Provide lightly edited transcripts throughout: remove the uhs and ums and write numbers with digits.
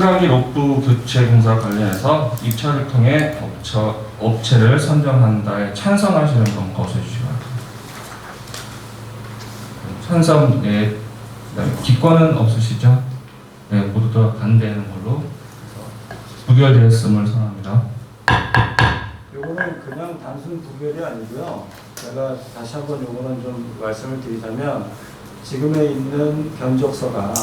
호랑이 로프 교체 공사 관련해서 입찰을 통해 업체를 선정한다에 찬성하시는 분 거주해 주시기 바랍니다. 찬성, 네. 그다음에 기권은 없으시죠? 네, 모두 다 반대하는 걸로 부결되었음을 선언합니다. 요거는 그냥 단순 부결이 아니고요. 제가 다시 한번 요거는 좀 말씀을 드리자면 지금에 있는 견적서가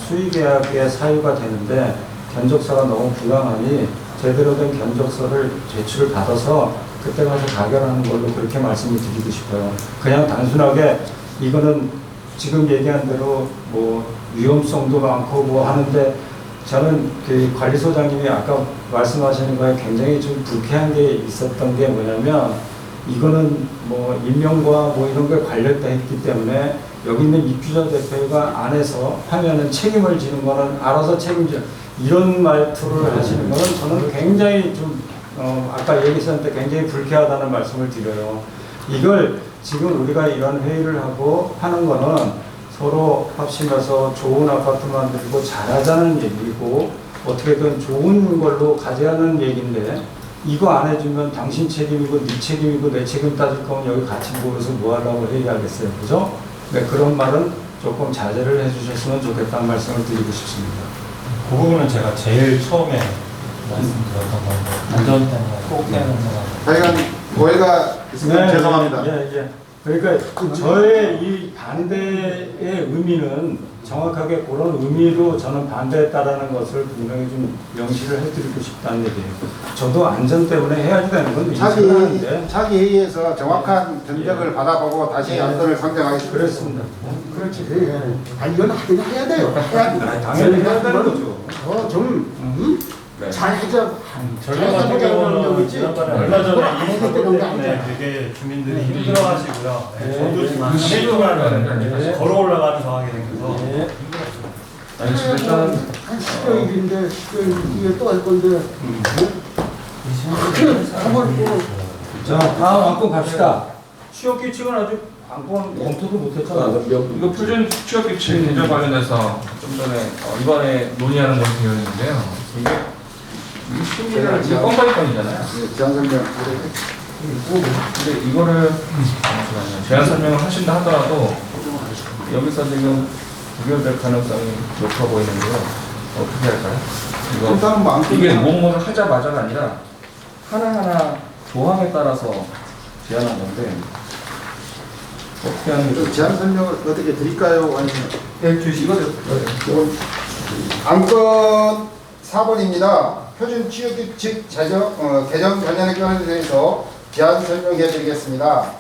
수의계약의 사유가 되는데 견적서가 너무 불량하니 제대로 된 견적서를 제출을 받아서 그때 가서 가결하는 걸로 그렇게 말씀을 드리고 싶어요. 그냥 단순하게 이거는 지금 얘기한 대로 뭐 위험성도 많고 뭐 하는데 저는 그 관리소장님이 아까 말씀하시는 거에 굉장히 좀 불쾌한 게 있었던 게 뭐냐면 이거는 뭐 임명과 뭐 이런 게 관련돼 있기 때문에 여기 있는 입주자 대표가 안에서 하면은 책임을 지는 거는 알아서 책임져 이런 말투를 하시는 거는 저는 굉장히 좀 아까 얘기했었는데 굉장히 불쾌하다는 말씀을 드려요. 이걸 지금 우리가 이런 회의를 하고 하는 거는 서로 합심해서 좋은 아파트 만들고 잘하자는 얘기고 어떻게든 좋은 걸로 가자는 얘기인데 이거 안 해주면 당신 책임이고 네 책임이고 내 책임 따질 거면 여기 같이 모여서 뭐 하려고 회의하겠어요. 그죠? 네, 그런 말은 조금 자제를 해주셨으면 좋겠다는 말씀을 드리고 싶습니다. 그 부분은 제가 제일 처음에 말씀드렸던 건데 안전때문에 꼭 해야 된다고. 하여간 오해가 있으면 죄송합니다. 예. 그러니까 저의 이 반대의 의미는 정확하게 그런 의미로 저는 반대했다라는 것을 분명히 좀 명시를 해드리고 싶다는 얘기예요. 저도 안전 때문에 해야지 되는 건 인식하는데 자기 회의에서 정확한 견적을 받아보고 다시 안건을 상정하겠습니다. 그렇습니다. 그렇지. 아니, 이건 하긴 해야 돼요. 해야 돼. 당연히 해야 되는 거죠. 잘 하자. 저희 같은 경우는 지난번에 얼마 전에 이 네. 사고 때문에 되게 주민들이 힘들어하시고요. 네. 저도 지금 시도를 걸어 올라가는 상황이 생겨서 네. 알겠습니다. 일단 한 10여일인데 10여일 뒤에 또 할 건데. 자, 다음 안건 갑시다. 취업 규칙은 아직 안건 검토도 못했잖아. 이거 표준 취업 규칙 개정 관련해서 좀 전에 이번에 논의하는 걸로 되어 있는데요. 이게 심의를 지금 건파이건이잖아요. 제안 설명. 근데 이거를 잠시만요. 제안 설명을 하신다 하더라도 여기서 지금 부결될 가능성이 높아 보이는데요. 어떻게 할까요? 일단은 뭐 안건 이게 뭐뭐 하자마자가 아니라 하나하나 조항에 따라서 제안한 건데 어떻게 하는 게 제안 설명을 어떻게 드릴까요? 아니면 네, 주시거든요. 안건 4번입니다. 표준 취업규칙 개정 관련의 건에 대해서 제안 설명해 드리겠습니다.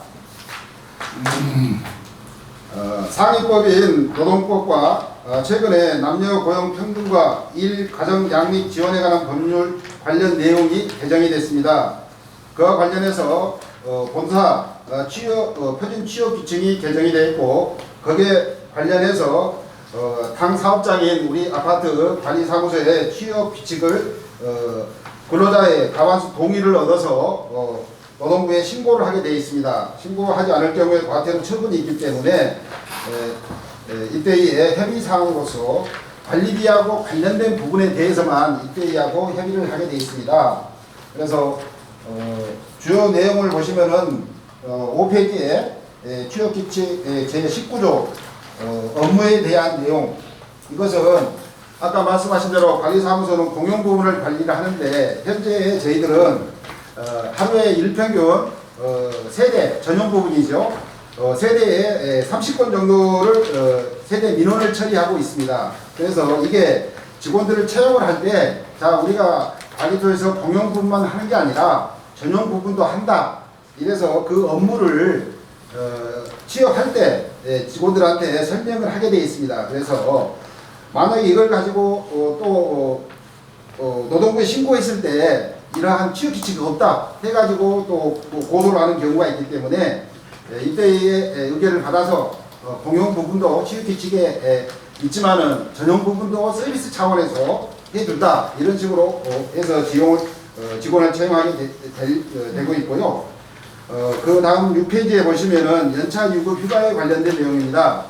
상위법인 노동법과 최근에 남녀 고용 평등과 일 가정 양립 지원에 관한 법률 관련 내용이 개정이 됐습니다. 그와 관련해서 본사 표준 취업 규칙이 개정이 되어 있고 거기에 관련해서 당 사업장인 우리 아파트 관리사무소의 취업 규칙을 근로자의 과반수 동의를 얻어서 노동부에 신고를 하게 되어 있습니다. 신고하지 않을 경우에 과태료 처분이 있기 때문에 이때에 협의사항으로서 관리비하고 관련된 부분에 대해서만 이때하고 협의를 하게 되어 있습니다. 그래서 주요 내용을 보시면은 5페이지에 취업규칙 제19조 업무에 대한 내용, 이것은 아까 말씀하신 대로 관리사무소는 공용 부분을 관리를 하는데 현재 저희들은 하루에 일평균 세대 전용 부분이죠. 세대에 30건 정도를 세대 민원을 처리하고 있습니다. 그래서 이게 직원들을 채용을 할 때 자 우리가 관리소에서 공용 부분만 하는 게 아니라 전용 부분도 한다. 이래서 그 업무를 취업할 때 직원들한테 설명을 하게 되어 있습니다. 그래서 만약에 이걸 가지고 또 노동부에 신고했을 때 이러한 취업 규칙이 없다 해가지고 또 고소를 하는 경우가 있기 때문에 이때의 의견을 받아서 공용 부분도 취업 규칙에 있지만은 전용 부분도 서비스 차원에서 해준다 이런 식으로 해서 직원을 채용하게 되고 있고요. 그 다음 6페이지에 보시면은 연차 유급 휴가에 관련된 내용입니다.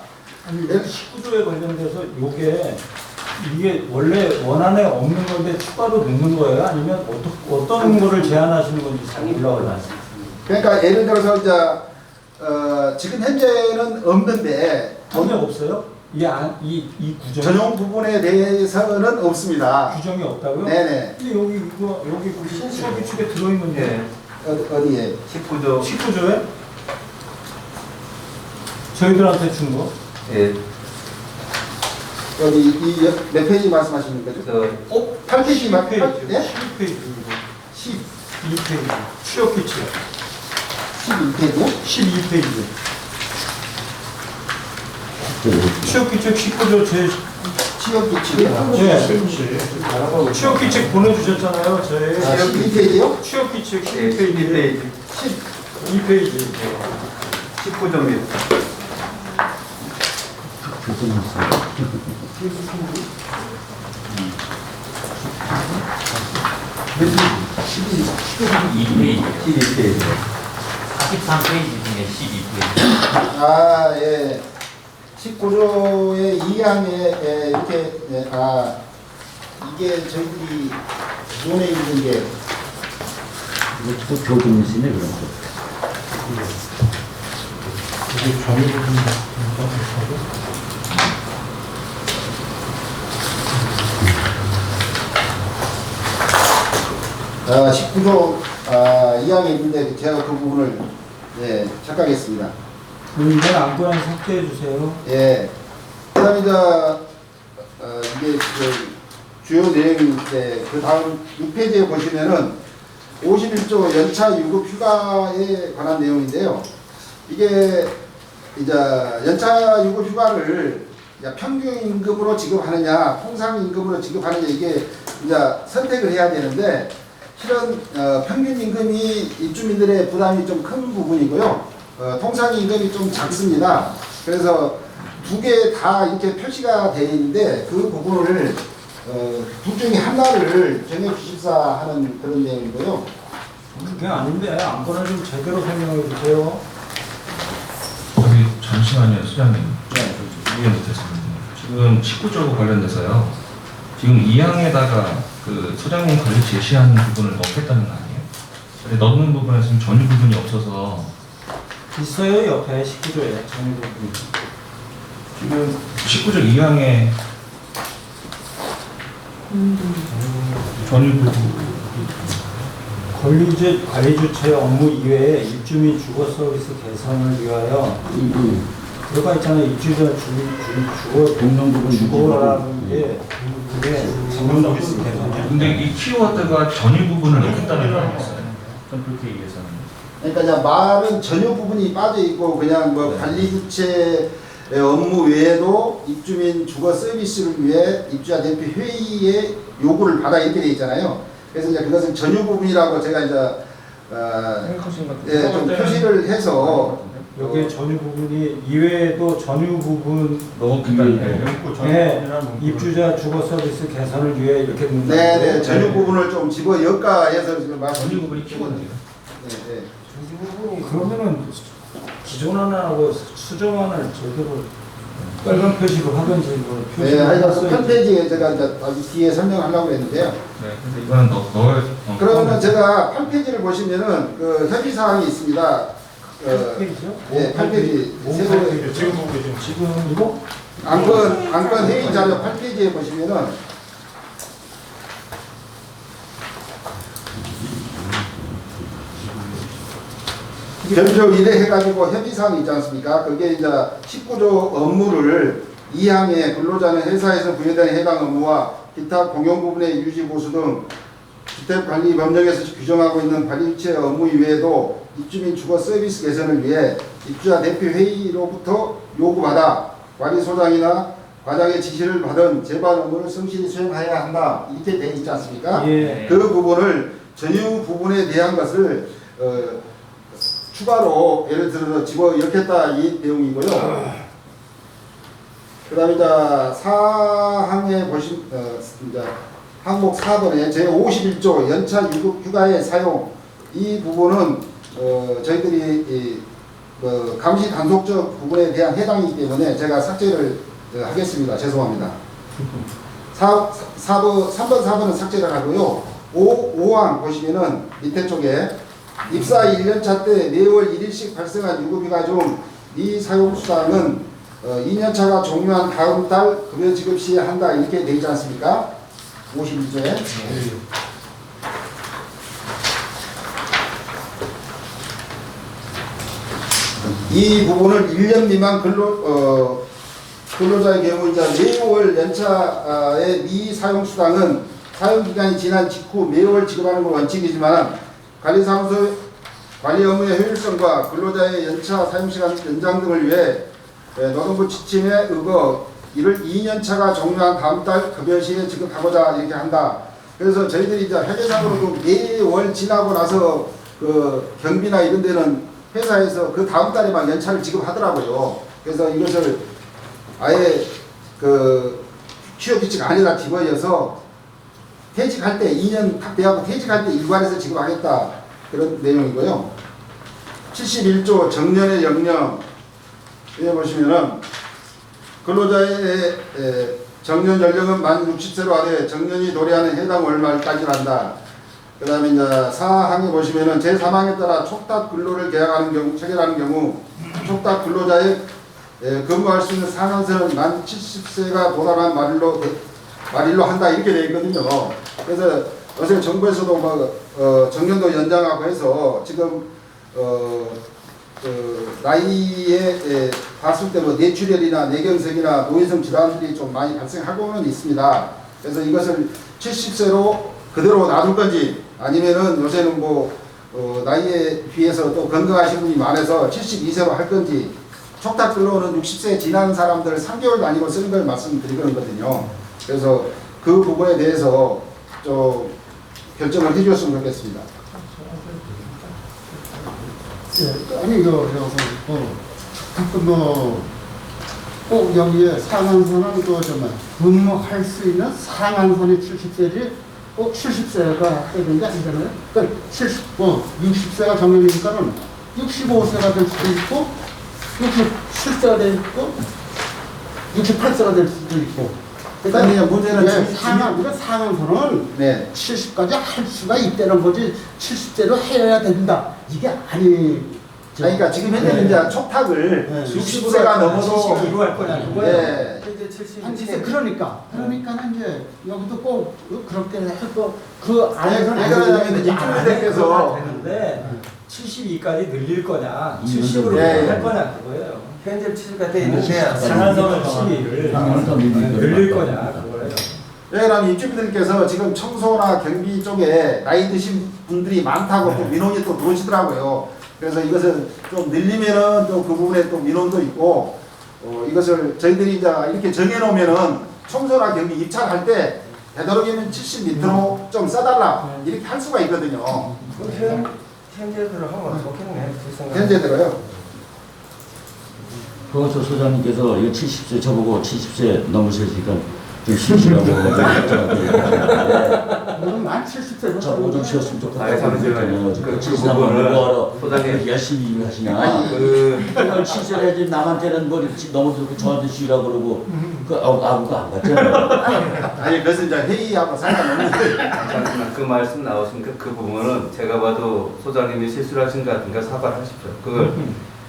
아니, 19조에 관련돼서 요게 이게 원래 원안에 없는 건데 추가로 넣는 거예요? 아니면 어떤 거를 제안하시는 건지 잘 몰라요. 그러니까 예를 들어서 이제 지금 현재는 없는데 전혀 없어요? 이 구정 전용 부분에 대해서는 없습니다. 규정이 없다고요? 네네. 근데 여기 수업 규칙에 들어있는데 네. 어디에? 19조. 19조에 저희들한테 준 거? 예. 여기 이 몇 페이지 말씀하시는 거죠? 8페이지 말 12페이지. 예? 12페이지. 12페이지. 취업 규칙. 12페이지요? 12페이지. 취업 규칙 19조 제 취업 규칙이요? 네. 취업 규칙 보내주셨잖아요. 저희 12페이지요? 취업 규칙 예, 12페이지. 12페이지. 19조입니다. (12페이지) 43페이지 중에 12페이지. 아, 예. 19조의 2항에 이렇게 이게 저희들이 기존에 있는 게 이것도 교정이시네 그럼. 이게 전유 부분 아, 19조 2항에 있는데 제가 그 부분을 착각했습니다. 이건 안건에 삭제해 주세요. 예. 그다음에 이게 주요 내용인데 그 다음 6페이지에 보시면은 51조 연차 유급 휴가에 관한 내용인데요. 이게 이제 연차 유급 휴가를 평균 임금으로 지급하느냐, 통상 임금으로 지급하느냐 이게 이제 선택을 해야 되는데 실은 평균 임금이 입주민들의 부담이 좀 큰 부분이고요. 통상 임금이 좀 작습니다. 그래서 두 개 다 이렇게 표시가 되어 있는데 그 부분을 둘 중에 하나를 정해 주십사 하는 그런 내용이고요. 그게 아닌데 안건을 좀 제대로 설명해 주세요. 저기 잠시만요, 수장님. 네. 이해 못했습니다. 지금 19조 관련돼서요. 지금 2항에다가 그 소장님 관리 제시한 부분을 넣겠다는 거 아니에요? 근데 넣는 부분에 지금 전유 부분이 없어서 있어요 옆에 19조에 정부 부분. 지금 19조 2항에 전유 부분 관리주체 업무 이외에 입주민 주거 서비스 개선을 위하여 들어가 있잖아요. 입주자 주거라는 게 그게 주거 서비스 개선이야. 근데 이 키워드가 전유 부분을 넣겠다는 거 아니었어요? 전 그렇게 얘기해서는. 그러니까 이제 말은 전혀 부분이 빠져 있고 그냥 뭐 관리 주체 업무 외에도 입주민 주거 서비스를 위해 입주자 대표 회의의 요구를 받아 이렇게 돼 있잖아요. 그래서 이제 그것은 전유 부분이라고 제가 이제 좀 표시를 해서 여기에 전유 부분이 이외에도 전유 부분 넣겠다는 입주자 주거 서비스 개선을 위해 이렇게 넣는다. 네네 전유 부분을 좀 집어 엮어해서 지금 말씀. 전유 부분이 키워드예요. 네. 그러면은 기존 안하고 수정안을 제대로 빨간 표시로 하든지 뭐 네, 하여간 써야지. 8페이지에 제가 이제 뒤에 설명하려고 했는데요. 네, 근데 이거는 넣어야. 그러면 제가 8페이지를 보시면은 그 협의 사항이 있습니다. 8페이지요? 네, 8페이지. 지금 보고 계신 지금 이거? 안건 회의 자료 8페이지에 보시면은 별표 1에 해가지고 협의사항이 있지 않습니까? 그게 이제 19조 업무를 2항에 근로자는 회사에서 부여되는 해당 업무와 기타 공용 부분의 유지 보수 등 주택관리법령에서 규정하고 있는 관리주체 업무 이외에도 입주민 주거 서비스 개선을 위해 입주자 대표 회의로부터 요구받아 관리소장이나 과장의 지시를 받은 재반 업무를 성실히 수행해야 한다. 이렇게 되어 있지 않습니까? 예. 그 부분을 전유 부분에 대한 것을 추가로 예를 들어서 집어 엮겠다 이 내용이고요. 그 다음에 이제 사항에 보신 이제 항목 4번에 제51조 연차 유급 휴가의 사용 이 부분은 저희들이 감시 단속적 부분에 대한 해당이기 때문에 제가 삭제를 하겠습니다. 죄송합니다. 3번, 4번은 삭제를 하고요. 5항 보시면은 밑에 쪽에 입사 1년차 때 매월 1일씩 발생한 유급휴가 중 미사용수당은 2년차가 종료한 다음 달 급여 지급 시에 한다 이렇게 되어 있지 않습니까? 52조에. 이 부분을 1년 미만 근로자의 경우 이제 매월 연차의 미사용수당은 사용기간이 지난 직후 매월 지급하는 건 원칙이지만 관리사무소 관리 업무의 효율성과 근로자의 연차 사용시간 연장 등을 위해 노동부 지침에 의거 이를 2년차가 종료한 다음 달 급여 시에 지급하고자 이렇게 한다. 그래서 저희들이 이제 회계상으로도 매월 지나고 나서 그 경비나 이런 데는 회사에서 그 다음 달에만 연차를 지급하더라고요. 그래서 이것을 아예 그 취업 규칙 안에다 집어여서 퇴직할 때 2년 탁대하고 퇴직할 때 일괄해서 지급하겠다 그런 내용이고요. 71조 정년의 영령 여기 보시면은 근로자의 정년 연령은 만 60세로 하되 정년이 도래하는 해당 월말까지란다. 그 다음에 이제 4항에 보시면은 제3항에 따라 촉탁 근로를 계약하는 경우, 체결하는 경우 촉탁 근로자의 근무할 수 있는 상한선은 만 70세가 도달한 말일로 한다 이렇게 되어 있거든요. 그래서 요새 정부에서도 뭐 정년도 연장하고 해서 지금 나이에 봤을 때 뭐 뇌출혈이나 뇌경색이나 노인성 질환들이 좀 많이 발생하고는 있습니다. 그래서 이것을 70세로 그대로 놔둘 건지 아니면은 요새는 뭐 나이에 비해서 또 건강하신 분이 많아서 72세로 할 건지 촉탁 근로는 60세 지난 사람들 3개월 단위로 쓰는 걸 말씀드리거든요. 그래서 그 부분에 대해서 좀 결정을 해주셨으면 좋겠습니다. 아니 가끔 꼭 여기에 상한선은 근무할 수 있는 상한선이 70세지 꼭 70세가 해야 되는 게 아니잖아요. 그러니까 60세가 정년이니까는 65세가 될 수도 있고 67세가 될 수도 있고 68세가 될 수도 있고. 그러니까 문제는 상한선은 네. 70까지 할 수가 있다는 거지 70세로 해야 된다. 이게 아니. 그러니까 지금 현재는 이제 촉탁을 60세가 넘어도 할 거냐 네. 이제 70. 그러니까는 이제 여기도 꼭 그렇게 해서 그 안에서는 왜냐하면 입주민들께서 되는데 72까지 늘릴 거냐 70으로 네. 할 거냐 그거예요. 현재 70가 돼 있는데 상한선을 72를 늘릴 거냐 그거예요. 왜냐하면 입주민들께서 지금 청소나 경비 쪽에 나이 드신 분들이 많다고 또 민원이 또 들어오시더라고요. 그래서 이것을 좀 늘리면은 또 그 부분에 또 민원도 있고 이것을 저희들이 이제 이렇게 정해놓으면은 청소나 경비 입찰할 때 되도록이면 70 밑으로 좀 써달라 이렇게 할 수가 있거든요. 현재대로 하면 좋겠네. 현재대로요. 그것도 소장님께서 이거 70세 저보고 70세 넘으셨으니까 좀 쉬시라고 물론 만 70세로 저보고 좀 쉬었으면 아니, 잠시만요. 좋겠다. 그 70세 부분은 뭐하러 소장님. 열심히 일을 하시냐. 그 70세 해야지 남한테는 뭐 너무 좋고 저한테 쉬라고 그러고 그 아무도 안 갔잖아요. 아니 그래서 이제 회의하고 상관없는데 잠시만 그 말씀 나오시니까 그 부분은 제가 봐도 소장님이 실수를 하신 것 같으니까 사과를 하십시오. 그걸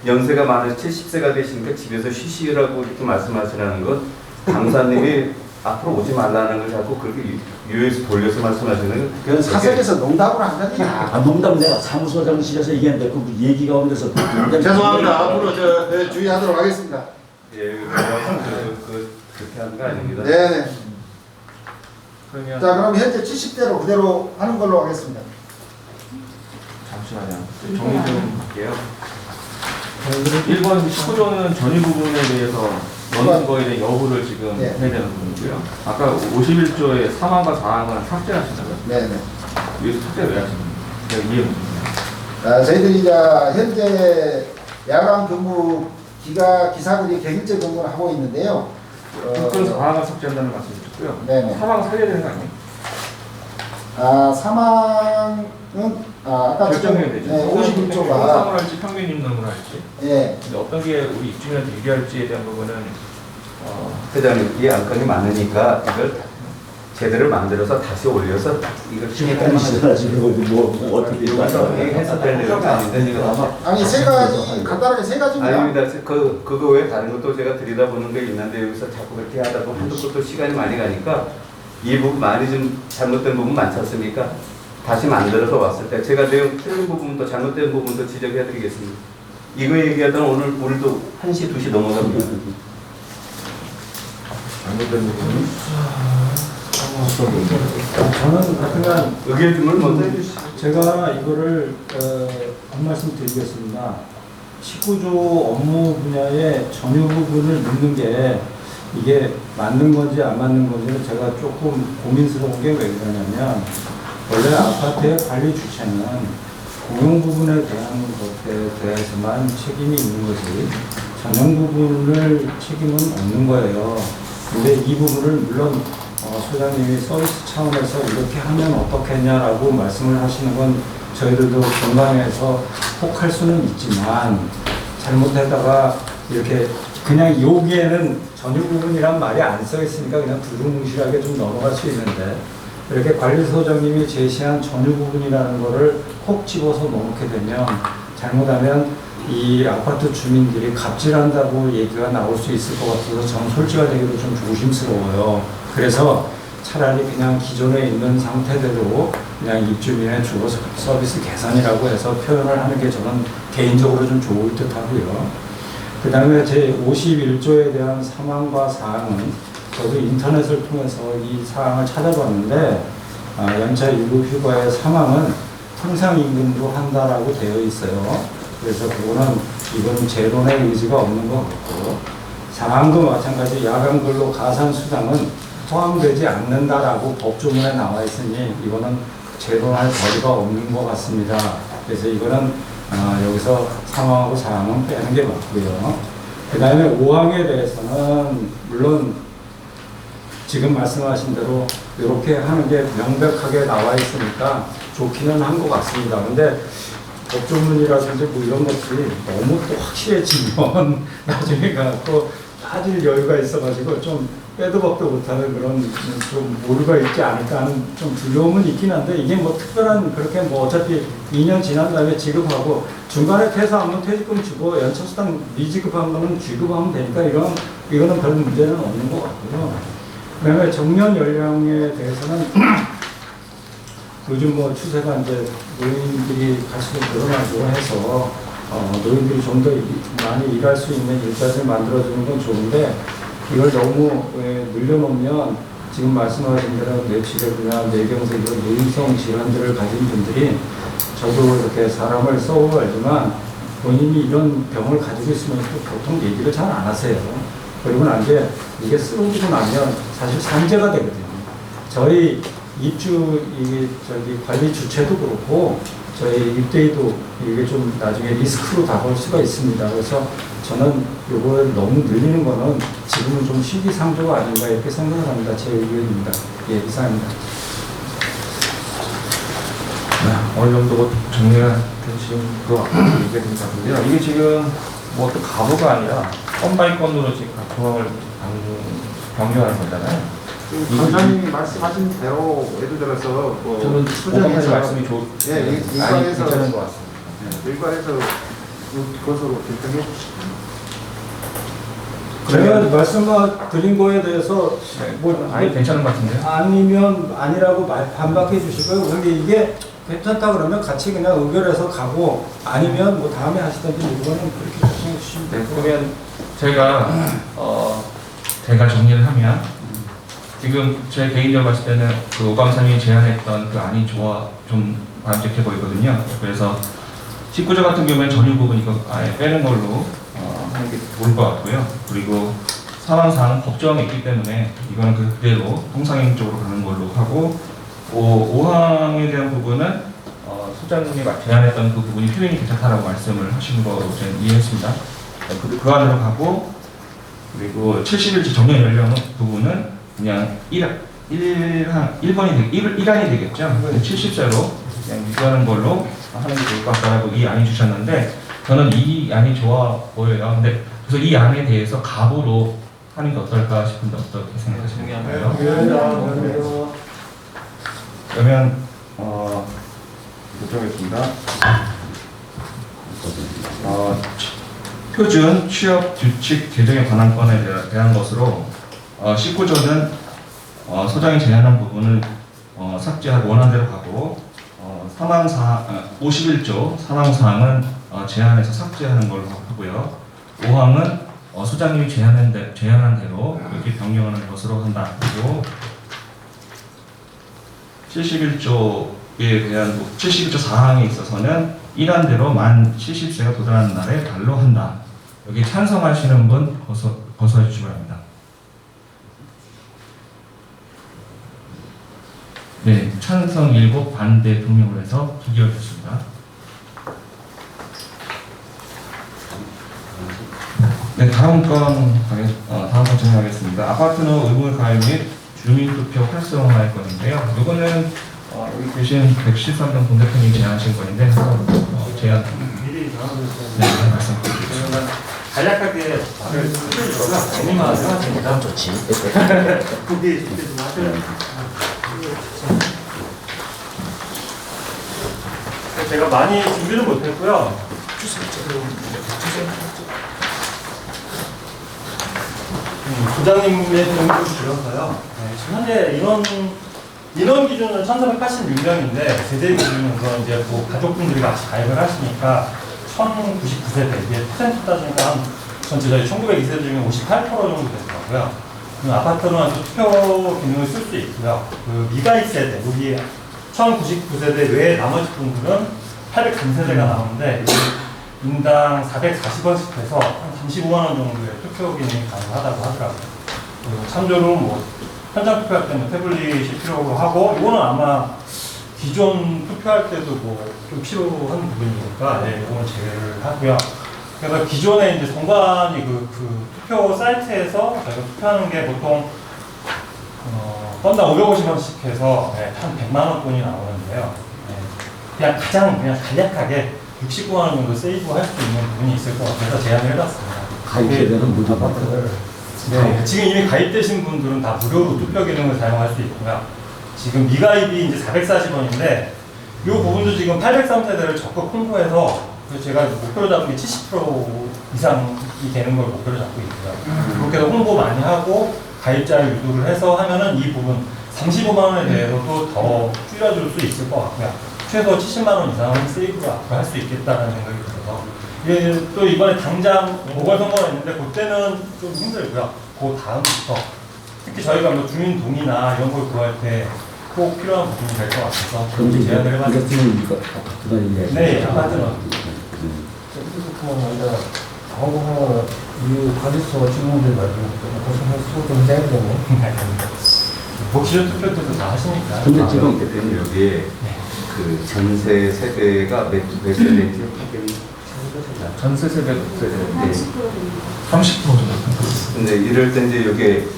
연세가 많으셔 70세가 되시니까 집에서 쉬시라고 이렇게 말씀하시는 건 강사님이 앞으로 오지 말라는 걸 자꾸 그렇게 유에서 돌려서 말씀하시는 건 그건 사석에서 농담으로 한 겁니다. 농담 내가 사무소장실에서 얘기했는데 그 얘기가 오면서 죄송합니다. 앞으로 주의하도록 하겠습니다. 예, 그렇게 하는 거 아닙니다. 네네. 그러면 자 그럼 현재 70대로 그대로 하는 걸로 하겠습니다. 잠시만요. 정리 좀 할게요. 1번 19조는 전유 부분에 대해서 넣는 거에 대한 여부를 지금 네. 해야 되는 부분이고요. 아까 51조의 3항과 4항은 삭제하시나요? 네네. 여기서 삭제 왜 하시는 거예요? 제가 이해 못했어요. 저희들이 이제 현재 야간 근무 기사들이 격일제 근무를 하고 있는데요. 그래서 4항을 삭제한다는 말씀을 드렸고요. 네네. 3항 살려야 되는 거 아니에요? 사망은 아까 결정해야 되죠. 51조가 사망을 할지 평균 임금을 할지. 예. 근데 어떤 게 우리 입주민한테 유리할지에 대한 부분은 회장님 이 안건이 많으니까 이걸 제대로 만들어서 다시 올려서 이걸 시계까지 지나가지고 뭐 어떻게 여기서 해서 될 내용이 아닌데 지금 아마 아니 세 가지 간단하게 세 가지입니다. 아닙니다. 그거 외에 다른 것도 제가 들여다보는 게 있는데 여기서 자꾸 그렇게 하다 보면 한두 것도 시간이 많이 가니까 이 부분 많이 좀 잘못된 부분 많지 않습니까? 다시 만들어서 왔을 때 제가 내용 틀린 부분도 잘못된 부분도 지적해 드리겠습니다. 이거 얘기하던 오늘도 1시, 2시 넘어갑니다. 잘못된 부분은 저는 하여간 의견 주문 먼저 해주시죠. 제가 이거를 한 말씀 드리겠습니다. 19조 업무 분야의 전유 부분을 넣는 게 이게 맞는 건지 안 맞는 건지는 제가 조금 고민스러운 게 왜 그러냐면 원래 아파트의 관리 주체는 공용 부분에 대한 것에 대해서만 책임이 있는 거지 전용 부분을 책임은 없는 거예요. 근데 이 부분을 물론 소장님이 서비스 차원에서 이렇게 하면 어떻겠냐라고 말씀을 하시는 건 저희들도 공감해서 혹할 수는 있지만 잘못하다가 이렇게 그냥 여기에는 전유 부분이란 말이 안 써 있으니까 그냥 두루뭉실하게 좀 넘어갈 수 있는데 이렇게 관리소장님이 제시한 전유 부분이라는 거를 콕 집어서 넣게 되면 잘못하면 이 아파트 주민들이 갑질한다고 얘기가 나올 수 있을 것 같아서 저는 솔직하게도 좀 조심스러워요. 그래서 차라리 그냥 기존에 있는 상태대로 그냥 입주민의 주거 서비스 개선이라고 해서 표현을 하는 게 저는 개인적으로 좀 좋을 듯 하고요. 그 다음에 제 51조에 대한 사항과 사항은 저도 인터넷을 통해서 이 사항을 찾아봤는데 연차 유급 휴가의 사망은 통상임금으로 한다라고 되어 있어요. 그래서 그거는 이건 제론의 의지가 없는 것 같고 상황도 마찬가지 야간근로 가산수당은 포함되지 않는다라고 법조문에 나와 있으니 이거는 제론할 거리가 없는 것 같습니다. 그래서 이거는 여기서 상황하고 사항은 빼는 게 맞고요. 그 다음에 5항에 대해서는 물론 지금 말씀하신 대로 이렇게 하는 게 명백하게 나와 있으니까 좋기는 한 것 같습니다. 근데 법조문이라든지 뭐 이런 것들이 너무 또 확실해지면 나중에 가고 따질 여유가 있어가지고 좀 빼도 박도 못하는 그런 좀 오류가 있지 않을까 하는 좀 두려움은 있긴 한데 이게 뭐 특별한 그렇게 뭐 어차피 2년 지난 다음에 지급하고 중간에 퇴사하면 퇴직금 주고 연차수당 미지급한 거는 지급하면 되니까 이거는 별 문제는 없는 것 같고요. 그다음에 정년 연령에 대해서는 요즘 뭐 추세가 이제 노인들이 갈수록 늘어나고 해서 노인들이 좀 더 많이 일할 수 있는 일자리를 만들어주는 건 좋은데 이걸 너무 늘려놓으면 지금 말씀하신 대로 뇌치레구나 뇌경색 이런 노인성 질환들을 가진 분들이 저도 이렇게 사람을 써보고 알지만 본인이 이런 병을 가지고 있으면 또 보통 얘기를 잘 안 하세요. 그리고 나중에 이게 쓰러지고 나면 사실 산재가 되거든요. 저희 입주 관리 주체도 그렇고 저희 입대도 이게 좀 나중에 리스크로 다가올 수가 있습니다. 그래서 저는 이걸 너무 늘리는 거는 지금은 좀 시기상조가 아닌가 이렇게 생각을 합니다. 제 의견입니다. 예, 이상입니다. 네, 어느 정도 정리가 되신 거 얘기가 것 같은데요. 이게 지금 뭐 또 가부가 아니라 건 바이 건으로 지금 조항을 변경하는 거잖아요. 관장님이 말씀하신 대로 예를 들어서 뭐 저는 수정해서 말씀이 일과에서 괜찮은 것 같습니다. 일과에서 그것으로 결정해 주시죠. 제가 말씀드린 거에 대해서 뭐 아니 괜찮은 것 같은데요. 아니면 아니라고 반박해 주시고요. 근데 이게 괜찮다 그러면 같이 그냥 의결해서 가고 아니면 뭐 다음에 하시든지 이거는 그렇게 결정해 주시면 네, 되고. 그러면 제가 정리를 하면 지금 제 개인적으로 봤을 때는 그 오감상이 제안했던 그 안이 좀 바람직해 보이거든요. 그래서 19조 같은 경우에는 전유 부분 이거 아예 빼는 걸로 하는 게 좋을 것 같고요. 그리고 상황상 법조항이 있기 때문에 이거는 그대로 통상행적으로 가는 걸로 하고 5항에 대한 부분은 소장님이 제안했던 그 부분이 표현이 괜찮다라고 말씀을 하신 거로 저는 이해했습니다. 그 안으로 가고 그리고 71조 정년 연령 부분은 그냥 1항이 되겠죠. 70세로 그냥 유지하는 걸로 하는 게 좋을 것 같다라고 이 안이 주셨는데 저는 이 안이 좋아 보여요. 근데 그래서 이 안에 대해서 갑으로 하는 게 어떨까 싶은데 어떻게 생각하시는가요? 그러면 보도하겠습니다. 표준 취업 규칙 개정에 관한 건에 대한 것으로 19조는 소장이 제안한 부분을 삭제하고 원안대로 가고 51조 사망사항은 제안해서 삭제하는 걸로 하고요. 5항은 소장님이 제안한 대로 이렇게 변경하는 것으로 한다. 그리고 71조에 대한 71조 4항에 있어서는 일환대로 만 70세가 도달하는 날에 발로 한다. 여기 찬성하시는 분 벗어해 주시기 바랍니다. 네, 찬성 7, 반대 2명으로 해서 기결됐습니다. 네, 다음 건 진행하겠습니다. 아파트는 의무 가입 및 주민투표 활성화할 건인데요. 이거는 여기 계신 113명 동 대표님이 제안하신 건인데 제안 미리 전화드렸어요. 네, 말씀드리겠습니다. 간략하게 말을 드리고요. 재미만 생각합니다. 좋지. 그게 좀 하셔요. 제가 많이 준비를 못했고요. 부장님의 도움을 드려서요. 지금 현재 인원 기준은 1,486명인데 세대 기준은 그건 이제 뭐 가족분들이 같이 가입을 하시니까 1,099세대 이게 퍼센트 따지니까 전체 저희 1,902세대 중에 58% 정도 되더라고요. 아파트로는 투표 기능을 쓸 수 있고요. 그 미가입 세대 여기 1,099세대 외에 나머지 분들은 803세대가 나오는데 인당 440원씩 해서 한 35만 원 정도의 투표 기능이 가능하다고 하더라고요. 그리고 참조로 뭐 현장 투표할 때는 태블릿이 필요로 하고 이거는 아마 기존 투표할 때도 뭐 좀 필요한 부분이니까 이거는 제외를 하고요. 그래서 기존에 이제 정관이 그 투표 사이트에서 저희가 투표하는 게 보통 건당 550원씩 해서 한 100만 원권이 나오는데요. 그냥 가장 간략하게 69만 원 정도 세이브할 수 있는 부분이 있을 것 같아서 제안을 해봤습니다. 가입세대는 무료 아파트를 네, 지금 이미 가입되신 분들은 다 무료로 투표 기능을 사용할 수 있고요. 지금 미가입이 이제 440원인데 이 부분도 지금 803세대를 적극 홍보해서 제가 목표로 잡은 게 70% 이상이 되는 걸 목표로 잡고 있고요. 그렇게 해서 홍보 많이 하고 가입자를 유도를 해서 하면은 이 부분 35만 원에 대해서도 더 줄여줄 수 있을 것 같고요. 최소 70만 원 이상은 세이브를 앞으로 할 수 있겠다는 생각이 들어서 또 이번에 당장 보궐선거가 있는데 그때는 좀 힘들고요. 그 다음부터 특히 저희가 뭐 주민 동의나 이런 걸 구할 때 꼭 필요한 부분이 될 것 같아서 제안을 해봤습니다. 네, 아파트는 이 관리소가 질문들 말고 고생할 좀 해야 되고. 뭐 기존 투표 때도 다 하시니까. 근데 지금 대표님 여기에 그 전세 세대가 몇 세대인지 확인. 전세 세대 높여야 30% 정도. 근데 이럴 때 이제 여기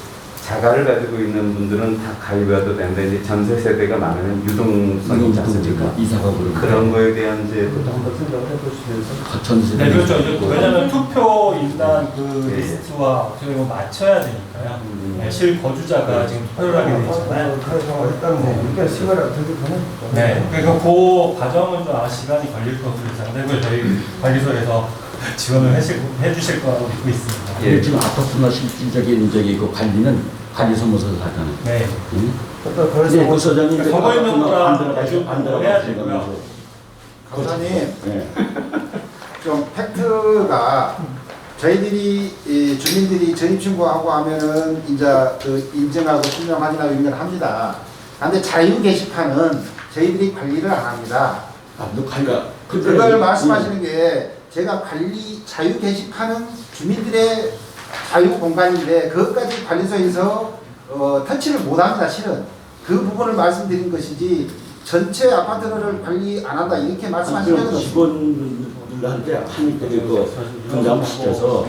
자가를 가지고 있는 분들은 다 가입해도 되는데 이제 전세 세대가 많으면 유동성이 있지 않습니까? 이사가 그런 거에 대한 이제 그것도 한번 생각을 해보시면서. 전세. 네, 그렇죠. 이제 왜냐하면 투표 인단 그 네. 리스트와 어떻게 보면 맞춰야 되니까요. 네, 실거주자가 지금 투표를 하게 돼 있잖아요. 그래서 일단 이게 시간이 되기 전에. 네, 그러니까 그 과정은 좀 아마 시간이 걸릴 것으로 예상되고 저희 관리소에서 지원을 해주실 거라고 믿고 있습니다. 예, 지금 아파트나 실질적인 그 관리는 관리사무소에서 하잖아요. 네. 응? 그래서 네, 그 소장님 선거인명부랑 안 해야 되고요. 감사님, 네. 좀 팩트가 저희들이 주민들이 전입 신고하고 하면은 이제 그 인증하고 신용 확인하고 이런 걸 합니다. 그런데 자유 게시판은 저희들이 관리를 안 합니다. 그걸 말씀하시는 게 제가 자유 게시판은 주민들의 자유 공간인데 그것까지 관리소에서 터치를 못합니다. 실은 그 부분을 말씀드린 것이지 전체 아파트를 관리 안 한다 이렇게 말씀하신 적은 없습니다. 직원들한테 한입되게 분담 시켜서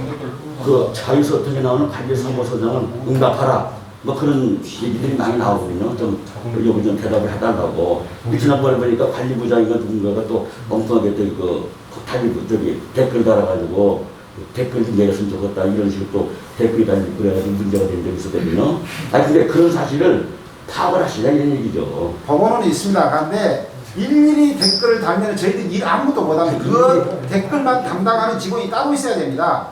그 자유서 어떻게 나오는 관리사무소장은 응답하라 뭐 그런 얘기들이 많이 나오거든요. 좀 요거 좀 대답을 해달라고. 지난번에 보니까 관리부장인가 누군가가 또 엉뚱하게 또 댓글 달아가지고 댓글 좀 내렸으면 좋겠다 이런 식으로 또 댓글이 달리고 그래가지고 문제가 된 적이 있었거든요. 근데 그런 사실을 파악을 하시냐 이런 얘기죠. 법원은 있습니다. 그런데 일일이 댓글을 달면 저희들 일 아무것도 못합니다. 그 댓글만 담당하는 직원이 따로 있어야 됩니다.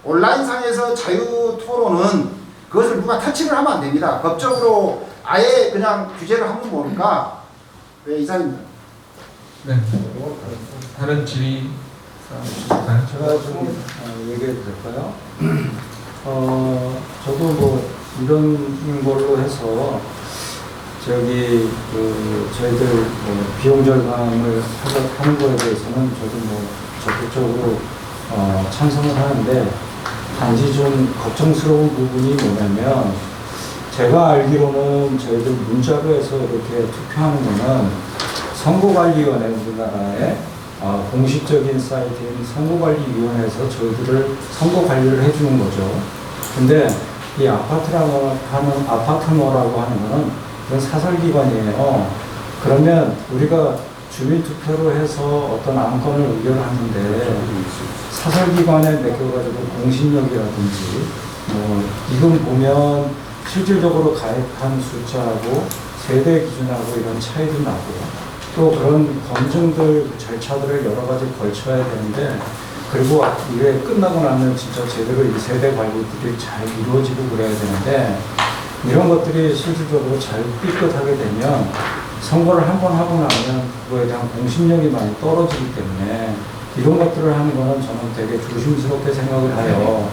온라인상에서 자유 토론은 그것을 누가 터치를 하면 안 됩니다. 법적으로 아예 그냥 규제를 하면 뭡니까? 네, 이상입니다. 네. 다른 질의 제가 좀 얘기해도 될까요? 저도 뭐 이런 걸로 해서 저희들 뭐 비용 절감을 하는 거에 대해서는 저도 뭐 적극적으로 찬성을 하는데, 단지 좀 걱정스러운 부분이 뭐냐면, 제가 알기로는 저희들 문자로 해서 이렇게 투표하는 거는 선거관리위원회, 우리나라의 공식적인 사이트인 선거관리위원회에서 저희들을 선거 관리를 해주는 거죠. 근데 이 아파트라고 하는, 아파트노라고 하는 거는 그건 사설기관이에요. 그러면 우리가 주민투표로 해서 어떤 안건을 의결하는데 사설기관에 맡겨가지고 공신력이라든지 이건 보면 실질적으로 가입한 숫자하고 세대 기준하고 이런 차이도 나고, 또 그런 검증들 절차들을 여러 가지 걸쳐야 되는데, 그리고 이게 끝나고 나면 진짜 제대로 이 세대 관리들이 잘 이루어지고 그래야 되는데, 이런 것들이 실질적으로 잘 삐끗하게 되면 선거를 한 번 하고 나면 그거에 대한 공신력이 많이 떨어지기 때문에 이런 것들을 하는 거는 저는 되게 조심스럽게 생각을 해요.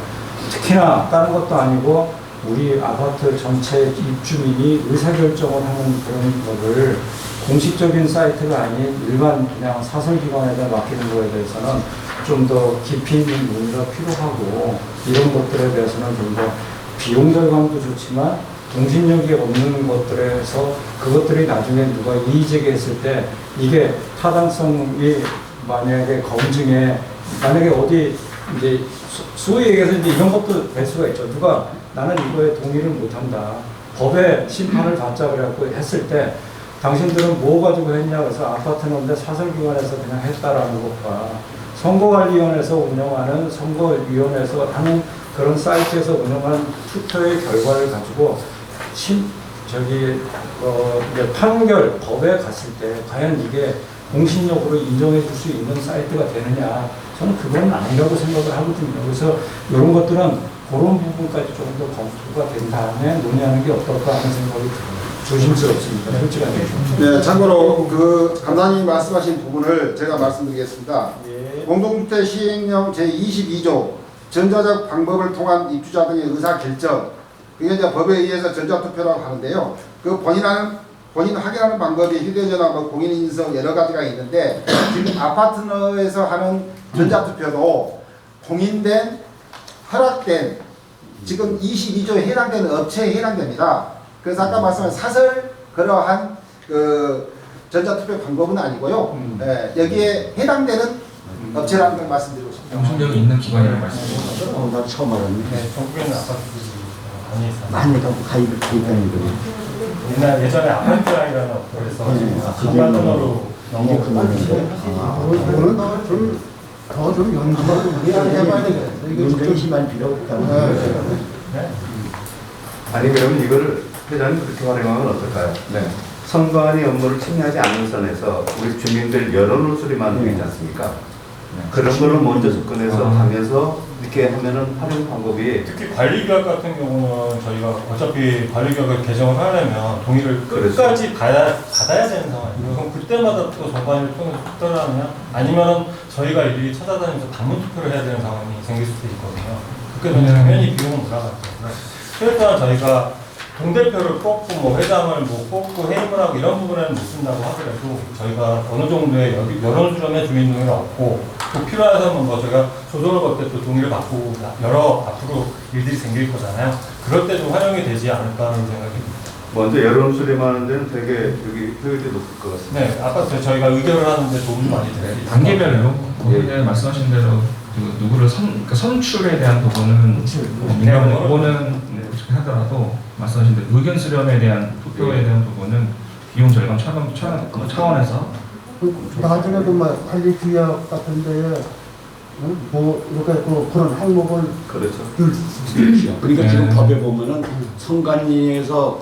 특히나 다른 것도 아니고 우리 아파트 전체 입주민이 의사결정을 하는 그런 거를 공식적인 사이트가 아닌 일반 그냥 사설기관에다 맡기는 거에 대해서는 좀 더 깊이 있는 논의가 필요하고, 이런 것들에 대해서는 좀 더 비용 절감도 좋지만 공신력이 없는 것들에서 그것들이 나중에 누가 이의제기했을 때 이게 타당성이 만약에 검증에 만약에 어디 이제 소위 얘기해서 이제 이런 것도 될 수가 있죠. 누가 나는 이거에 동의를 못한다, 법에 심판을 받자 그래갖고 했을 때 당신들은 뭐 가지고 했냐 그래서 아파트는데 사설기관에서 그냥 했다라는 것과 선거관리위원회에서 운영하는 선거위원회에서 하는 그런 사이트에서 운영하는 투표의 결과를 가지고 이제 판결 법에 갔을 때 과연 이게 공신력으로 인정해 줄 수 있는 사이트가 되느냐, 저는 그건 아니라고 생각을 하거든요. 그래서 이런 것들은 그런 부분까지 조금 더 검토가 된 다음에 논의하는 게 어떨까 하는 생각이 들어요. 조심스럽습니다. 솔직하게. 네, 참고로 그 감독님이 말씀하신 부분을 제가 말씀드리겠습니다. 예. 공동주택 시행령 제22조 전자적 방법을 통한 입주자 등의 의사결정, 그게 이제 법에 의해서 전자투표라고 하는데요. 그 본인 확인하는 방법이 휴대전화, 공인인증서 여러 가지가 있는데, 지금 아파트에서 하는 전자투표도 공인된, 허락된, 지금 22조에 해당되는 업체에 해당됩니다. 그래서 아까 말씀한 사설 그러한 그 전자투표 방법은 아니고요. 여기에 해당되는 업체라는 걸 말씀드리고 싶습니다. 공신력이 있는 기관이라고 말씀드립니다. 나 처음 알았네. 네, 전국에는 아파트들이 많이 있어요. 많이 가입하는 거예요. 옛날 예전에 아파트라이라는 어플에서 선반전으로 넘어오는데 그거는 더좀 연구하고 해봐야 되겠네. 문제이 많이 필요하다. 네? 아니 그러면 이거를 회장님 그렇게 활용하면 어떨까요? 네. 선관위 업무를 침해하지 않는 선에서 우리 주민들 여론을 수렴하는 게 있지 않습니까? 네. 그런 거를 먼저 접근해서 하면서 이렇게 하면은 활용 방법이 특히 관리규약 같은 경우는 저희가 어차피 관리규약을 개정을 하려면 동의를 그렇죠. 끝까지 받아야 되는 상황이에요. 그럼 그때마다 또 정관위를 통해서 투표를 하느냐, 아니면은 저희가 일일이 찾아다니면서 단문 투표를 해야 되는 상황이 생길 수도 있거든요. 그렇게 되면 당연히 비용은 올라가죠. 그래서 저희가 동대표를 뽑고 뭐 회장을 뭐 뽑고 해임을 하고 이런 부분에는 못 쓴다고 하더라도 저희가 어느 정도의 여론 수렴의 주민 동의를 얻고 또 필요하다면 뭐 저희가 조정을 걸 때 또 동의를 받고 여러 앞으로 일들이 생길 거잖아요. 그럴 때 좀 활용이 되지 않을까 하는 생각이 듭니다. 먼저 여론 수렴하는 데는 되게 여기 효율이 높을 것 같습니다. 네, 아까 저희가 의결을 하는데 도움이 많이 돼요. 단계별로 거기에 말씀하신 대로 그 누구를 선출에 대한 부분은 민감한 부분은 그렇게 하더라도 말씀하신 대로 의견 수렴에 대한 투표에 대한 부분은 비용 절감 차원에서 나중에도 막 관리 규약 같은데 뭐 이렇게 그런 항목을 그렇죠. 넣을 수도 있죠. 그러니까 지금 네. 법에 보면은 선관위에서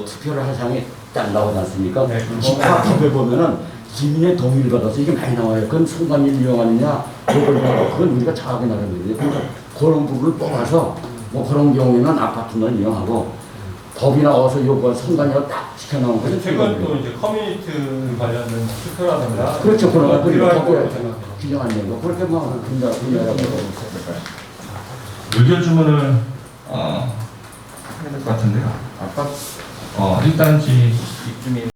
투표를 할 사항이 딱 나오지 않습니까? 네, 집합 법에 보면은 시민의 동의를 받아서 이게 많이 나와요. 그건 선관위를 이용하느냐, 그걸 이용하느냐, 그건 우리가 정하게 나가는 거예요. 그러니까 그런 부분을 뽑아서 뭐 그런 경우에는 아파트만 이용하고 법이 나와서 요거 선관위가 딱 지켜나온 거죠. 최근 또 이제 커뮤니티 관련된 투표라든가 그렇죠. 그런 거 필요할 법에 거라고 생각해요. 규정한 거 그렇게 막 분야라고 의견 주문을 해야 될 것 같은데요. 아까 1단지 입주민